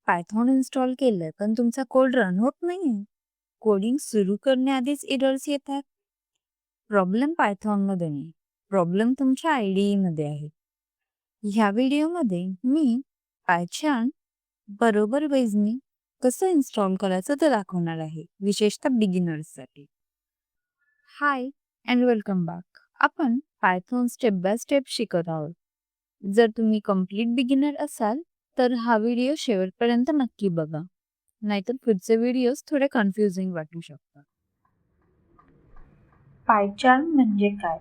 Python install केलं पण तुमचा कोड रन होत नाहीये. कोडिंग सुरू करण्याआधीच एरर्स येतात. प्रॉब्लेम पायथॉनमध्ये नाही, प्रॉब्लेम तुमच्या IDE मध्ये आहे. ह्या व्हिडिओमध्ये मी पायथॉन बरोबर वेजनी कसं इन्स्टॉल करायचं ते दाखवणार आहे, विशेषतः बिगिनर्ससाठी. हाय अँड वेलकम बॅक. आपण पायथॉन स्टेप बाय स्टेप शिकत आहोत. जर तुम्ही कम्प्लीट बिगिनर असाल तर हा व्हिडिओ शेवटपर्यंत नक्की बघा, नाहीतर पुढचे व्हिडिओज थोडे कन्फ्युजिंग वाटू शकतात. पायथॉन म्हणजे काय?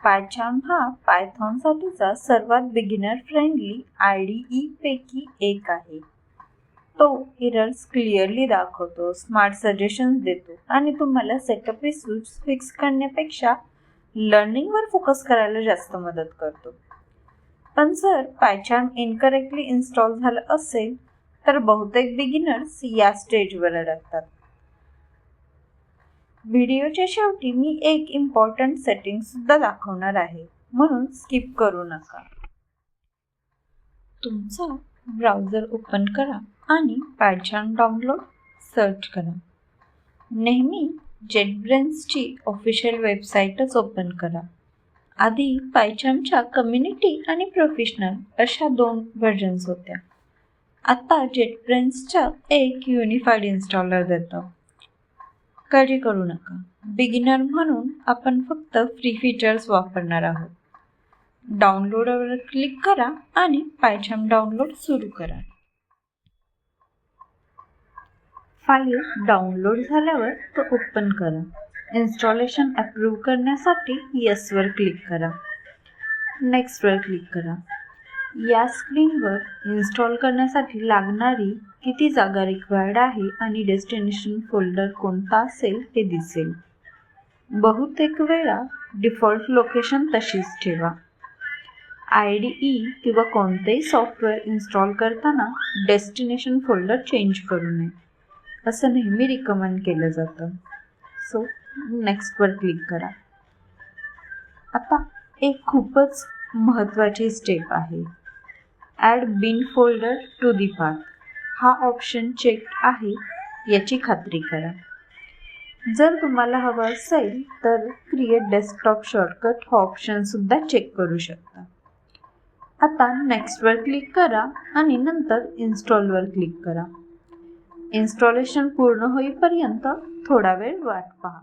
पायथॉन हा पायथॉनसाठीचा सर्वात बिगिनर फ्रेंडली IDE पैकी एक आहे. तो एरर्स क्लिअरली दाखवतो, स्मार्ट सजेशन्स देतो आणि तुम्हाला सेटअप इश्यूज फिक्स करण्यापेक्षा लर्निंगवर फोकस करायला जास्त मदत करतो. पण जर पायथॉन इनकरेक्टली इन्स्टॉल झालं असेल तर बहुतेक बिगिनर्स या स्टेजवर अडकतात. व्हिडिओच्या शेवटी मी एक इम्पॉर्टंट सेटिंग सुद्धा दाखवणार आहे, म्हणून स्किप करू नका. तुमचा ब्राउझर ओपन करा आणि पायथॉन डाउनलोड सर्च करा. नेहमी JetBrains ऑफिशियल वेबसाईटच ओपन करा. आधी पायथॉनच्या कम्युनिटी आणि प्रोफेशनल अशा 2 व्हर्जन्स होत्या. आता JetBrainsच्या एक युनिफाईड इन्स्टॉलर देतं. काळजी करू नका, बिगिनर म्हणून आपण फक्त फ्री फीचर्स वापरणार आहोत. डाउनलोडवर क्लिक करा आणि पायथॉन डाउनलोड सुरू करा. फाईल डाउनलोड झाल्यावर तो ओपन करा. इन्स्टॉलेशन अप्रूव्ह करण्यासाठी येस वर क्लिक करा. नेक्स्ट वर क्लिक करा. या स्क्रीनवर इन्स्टॉल करण्यासाठी लागणारी किती जागा रिक्वायर्ड आहे आणि डेस्टिनेशन फोल्डर कोणता असेल ते दिसेल. बहुतेक वेळा डिफॉल्ट लोकेशन तशीच ठेवा. IDE किंवा कोणतेही सॉफ्टवेअर इन्स्टॉल करताना डेस्टिनेशन फोल्डर चेंज करू नये असं नेहमी रिकमेंड केलं जातं. सो नेक्स्ट वर क्लिक करा. आता एक खूपच महत्त्वाची स्टेप आहे. Add bin folder to the path हा ऑप्शन चेक आहे याची खात्री करा. जर तुम्हाला हवं असेल तर क्रिएट डेस्कटॉप शॉर्टकट हा ऑप्शन सुद्धा चेक करू शकता. आता नेक्स्ट वर क्लिक करा आणि नंतर इन्स्टॉल वर क्लिक करा. इन्स्टॉलेशन पूर्ण होईपर्यंत थोडा वेळ वाट पहा.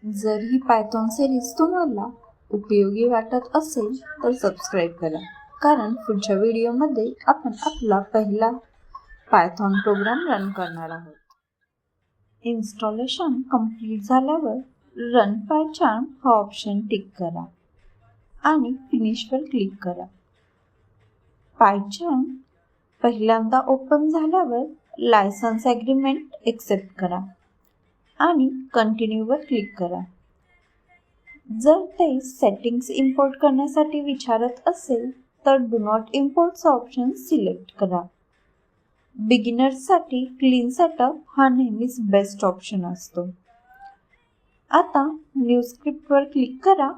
जर ही पायथॉन सिरीज तुम्हाला उपयोगी वाटत असेल तर सबस्क्राईब करा, कारण पुढच्या व्हिडिओमध्ये आपण आपला पहिला पायथॉन प्रोग्राम रन करणार आहोत. इन्स्टॉलेशन कंप्लीट झाल्यावर रन पायथॉन हा ऑप्शन टिक करा आणि फिनिशवर क्लिक करा. पायथॉन पहिल्यांदा ओपन झाल्यावर लायसन्स ॲग्रीमेंट एक्सेप्ट करा आणि कंटिन्यूवर क्लिक करा. जर ते सेटिंग्स इम्पोर्ट करण्यासाठी विचारत असेल तर डू नॉट इम्पोर्टचा ऑप्शन सिलेक्ट करा. बिगिनर्ससाठी क्लीन सेटअप हा नेहमीच बेस्ट ऑप्शन असतो. आता न्यू स्क्रिप्टवर क्लिक करा.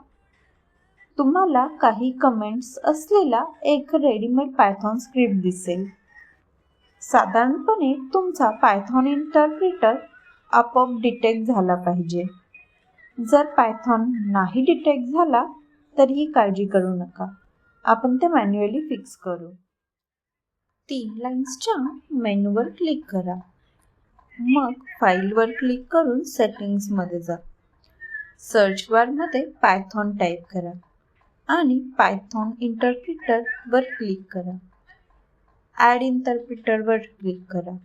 तुम्हाला काही कमेंट्स असलेला एक रेडीमेड पायथॉन स्क्रिप्ट दिसेल. साधारणपणे तुमचा पायथॉन इंटरप्रिटर आपोआप डिटेक्ट झाला पाहिजे. जर पायथॉन नाही डिटेक्ट झाला तरीही काळजी करू नका, आपण ते मॅन्युअली फिक्स करू. 3 लाईन्सच्या मेनूवर क्लिक करा. मग फाईलवर क्लिक करून सेटिंग्समध्ये जा. सर्च बारमध्ये पायथॉन टाईप करा आणि पायथॉन इंटरप्रिटर वर क्लिक करा. ॲड इंटरप्रिटर वर क्लिक करा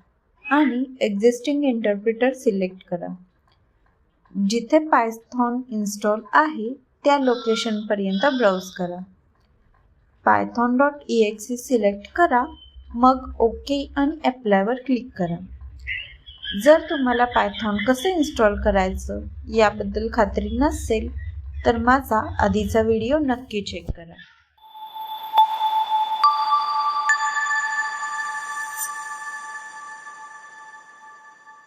आणि एक्झिस्टिंग इंटरप्रिटर सिलेक्ट करा. जिथे पायथॉन इन्स्टॉल आहे त्या लोकेशनपर्यंत ब्राउज करा. python.exe सिलेक्ट करा, मग ओके आणि अप्लायवर क्लिक करा. जर तुम्हाला पायथॉन कसं इन्स्टॉल करायचं याबद्दल खात्री नसेल तर माझा आधीचा व्हिडिओ नक्की चेक करा.